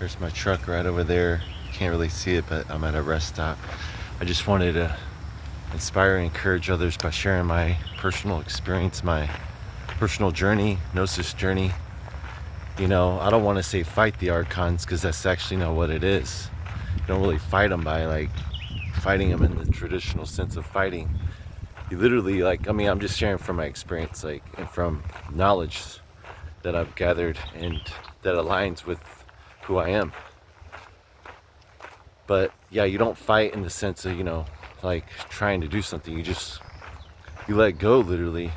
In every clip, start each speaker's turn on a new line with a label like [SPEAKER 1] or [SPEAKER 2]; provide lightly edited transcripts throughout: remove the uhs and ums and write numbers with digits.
[SPEAKER 1] There's my truck right over there. Can't really see it, but I'm at a rest stop. I just wanted to inspire and encourage others by sharing my personal experience, my personal journey, Gnosis journey. I don't want to say fight the archons, because that's actually not what it is. You don't really fight them by like fighting them in the traditional sense of fighting. You literally I'm just sharing from my experience, and from knowledge that I've gathered and that aligns with who I am. But yeah, you don't fight in the sense of, trying to do something. You let go, literally,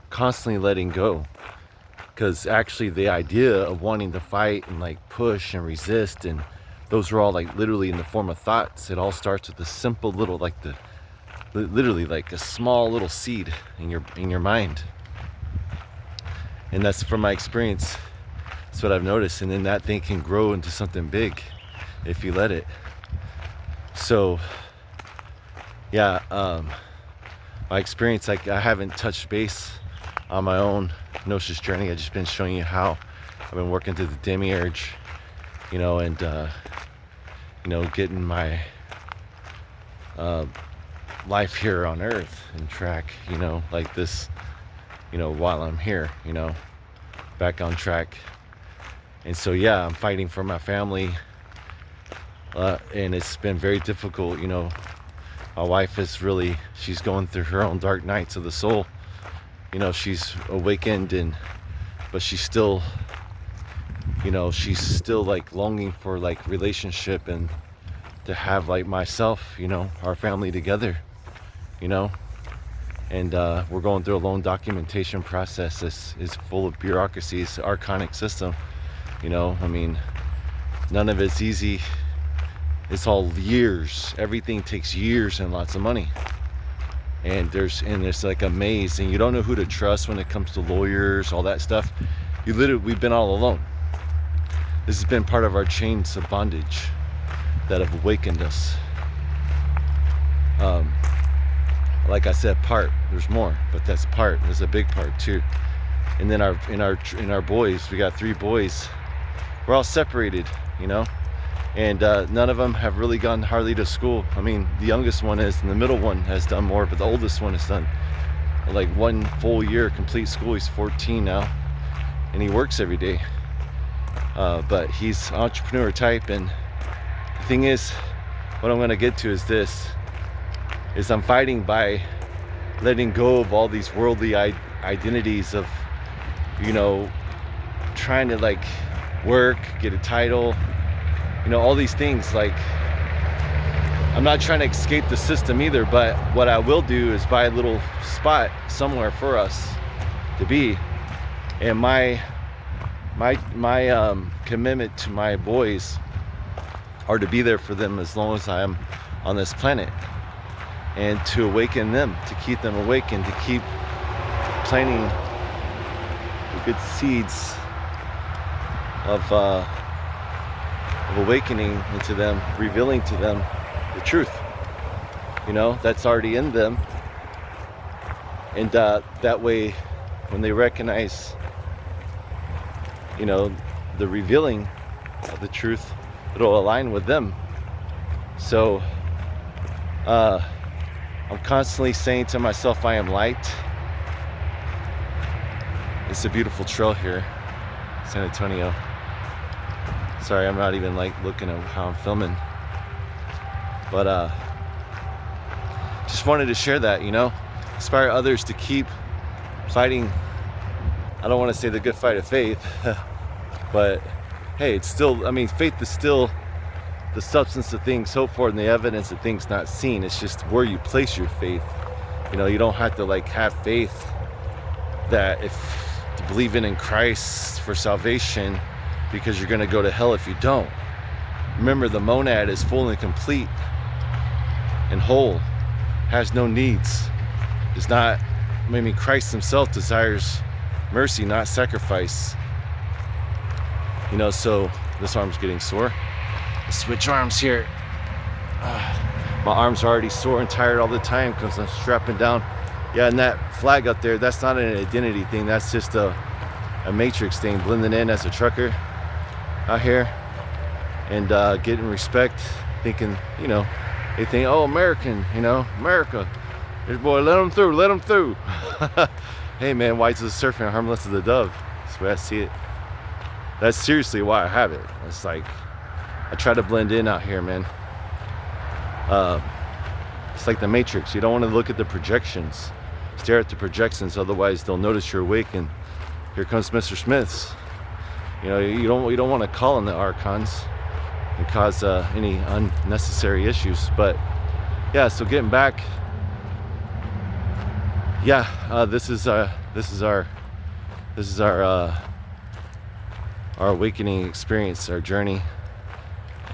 [SPEAKER 1] constantly letting go. Because actually the idea of wanting to fight and push and resist, and those are all literally in the form of thoughts. It all starts with a simple little, literally a small little seed in your mind. And that's from my experience. That's what I've noticed. And then that thing can grow into something big if you let it. So yeah, my experience, I haven't touched base on my own Gnosis journey. I've just been showing you how I've been working through the Demiurge, and getting my life here on Earth in track, like this, while I'm here, back on track. And so yeah, I'm fighting for my family, and it's been very difficult. My wife she's going through her own dark nights of the soul. She's awakened, but she's still longing for relationship and to have myself, our family together, and we're going through a loan documentation process. This is full of bureaucracies, archonic system. None of it's easy. It's all years. Everything takes years and lots of money. And it's like a maze, and you don't know who to trust when it comes to lawyers, all that stuff. We've been all alone. This has been part of our chains of bondage that have awakened us. Like I said, part. There's more, but that's part. There's a big part too. And then in our boys, we got 3 boys. We're all separated, and none of them have really gone hardly to school. The youngest one is, and the middle one has done more, but the oldest one has done 1 full year complete school. He's 14 now, and he works every day. But he's entrepreneur type, and the thing is, what I'm going to get to is I'm fighting by letting go of all these worldly identities of, trying to work, get a title, all these things. I'm not trying to escape the system either, but what I will do is buy a little spot somewhere for us to be. And my commitment to my boys are to be there for them as long as I am on this planet, and to awaken them, to keep them awake, and to keep planting the good seeds of awakening into them, revealing to them the truth, that's already in them. And that way, when they recognize, the revealing of the truth, it'll align with them. So I'm constantly saying to myself, I am light. It's a beautiful trail here, San Antonio. Sorry, I'm not even looking at how I'm filming, but just wanted to share that, inspire others to keep fighting. I don't want to say the good fight of faith, but hey, it's still, faith is still the substance of things hoped for and the evidence of things not seen. It's just where you place your faith. You don't have to have faith that to believe in Christ for salvation, because you're going to go to hell if you don't. Remember, the monad is full and complete and whole, has no needs, does not, Christ himself desires mercy, not sacrifice. So this arm's getting sore. Let's switch arms here. My arms are already sore and tired all the time because I'm strapping down. Yeah, and that flag up there, that's not an identity thing. That's just a matrix thing, blending in as a trucker out here. and getting respect, thinking, you know, they think, oh, American, you know, America, this boy, let them through. Hey man, white as a serpent, harmless as a dove. That's the way I see it. That's seriously why I have it. It's like I try to blend in out here, man. It's like the Matrix. You don't want to look at the projections, stare at the projections, otherwise they'll notice you're awake and here comes Mr. Smiths. You know, you don't want to call in the archons and cause any unnecessary issues. But yeah, so getting back, yeah, this is our awakening experience, our journey,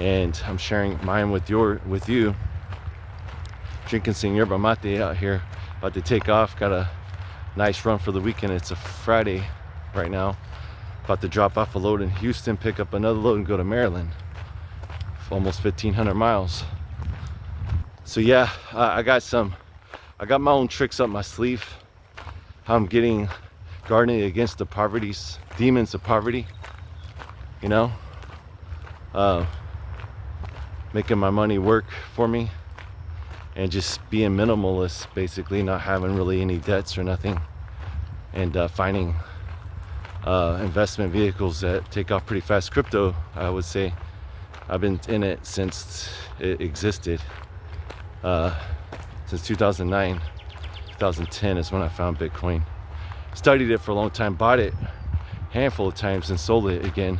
[SPEAKER 1] and I'm sharing mine with you. Drinking some yerba mate out here, about to take off. Got a nice run for the weekend. It's a Friday right now. About to drop off a load in Houston, pick up another load and go to Maryland. Almost 1,500 miles. So yeah, I got my own tricks up my sleeve. How I'm guarding against the demons of poverty. You know, making my money work for me, and just being minimalist, basically not having really any debts or nothing, and finding investment vehicles that take off pretty fast. Crypto, I would say, I've been in it since it existed, since 2009. 2010 is when I found Bitcoin. Studied it for a long time, bought it a handful of times and sold it again,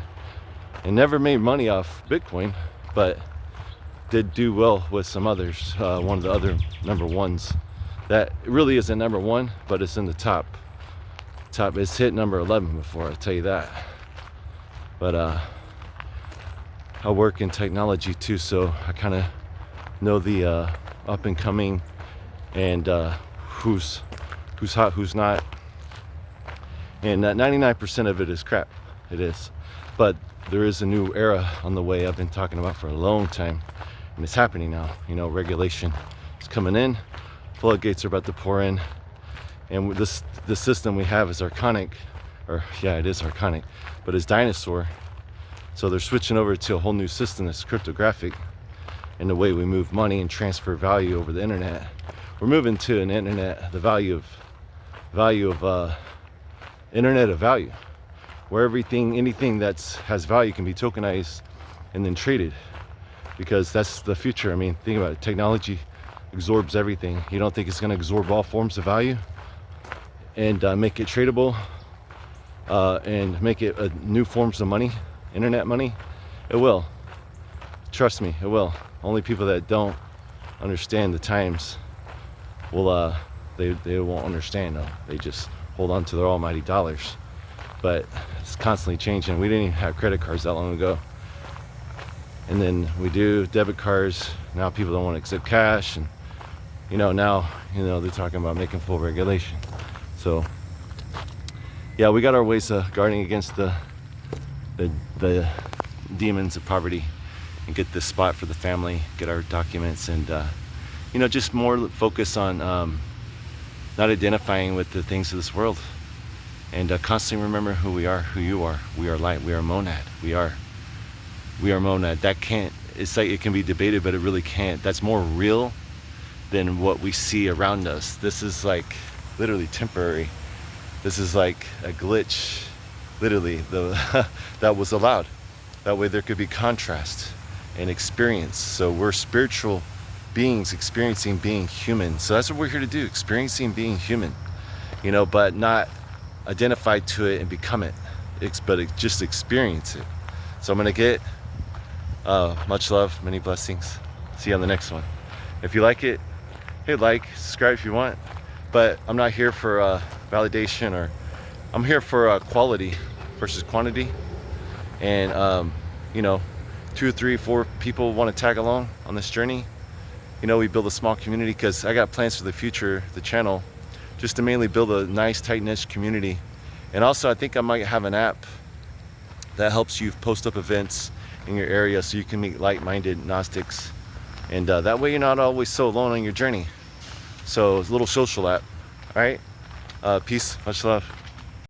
[SPEAKER 1] and never made money off Bitcoin, but did do well with some others. One of the other number ones that really isn't number one, but it's in the top. It's hit number 11 before, I'll tell you that. But I work in technology too, so I kind of know the up and coming and who's hot, who's not. And 99% of it is crap. It is. But there is a new era on the way I've been talking about for a long time. And it's happening now. You know, regulation is coming in. Floodgates are about to pour in. And the system we have is archonic. Or, yeah, it is archonic. But it's dinosaur. So they're switching over to a whole new system that's cryptographic. In the way we move money and transfer value over the internet. We're moving to an internet, the value of internet of value. Where anything that has value can be tokenized and then traded. Because that's the future. I mean, think about it. Technology absorbs everything. You don't think it's going to absorb all forms of value and make it tradable and make it new forms of money, internet money? It will. Trust me, it will. Only people that don't understand the times will, they won't understand though. They just hold on to their almighty dollars. But it's constantly changing. We didn't even have credit cards that long ago. And then we do debit cards. Now people don't want to accept cash, and now they're talking about making full regulation. So yeah, we got our ways of guarding against the demons of poverty and get this spot for the family, get our documents, and just more focus on not identifying with the things of this world, and constantly remember who we are, who you are. We are light. We are monad. We are monad. That can't, it's like it can be debated, but it really can't. That's more real than what we see around us. This is like literally temporary. This is like a glitch, literally, that was allowed. That way there could be contrast and experience. So we're spiritual beings experiencing being human. So that's what we're here to do, experiencing being human, but not identify to it and become it, but just experience it. So I'm gonna get much love, many blessings. See you on the next one. If you like it, hey, subscribe if you want. But I'm not here for validation, or I'm here for quality versus quantity. And 2, 3, 4 people want to tag along on this journey. We build a small community, because I got plans for the future, the channel, just to mainly build a nice tight niche community. And also I think I might have an app that helps you post up events in your area, so you can meet like-minded Gnostics, and that way you're not always so alone on your journey. So it's a little social app. All right, peace, much love.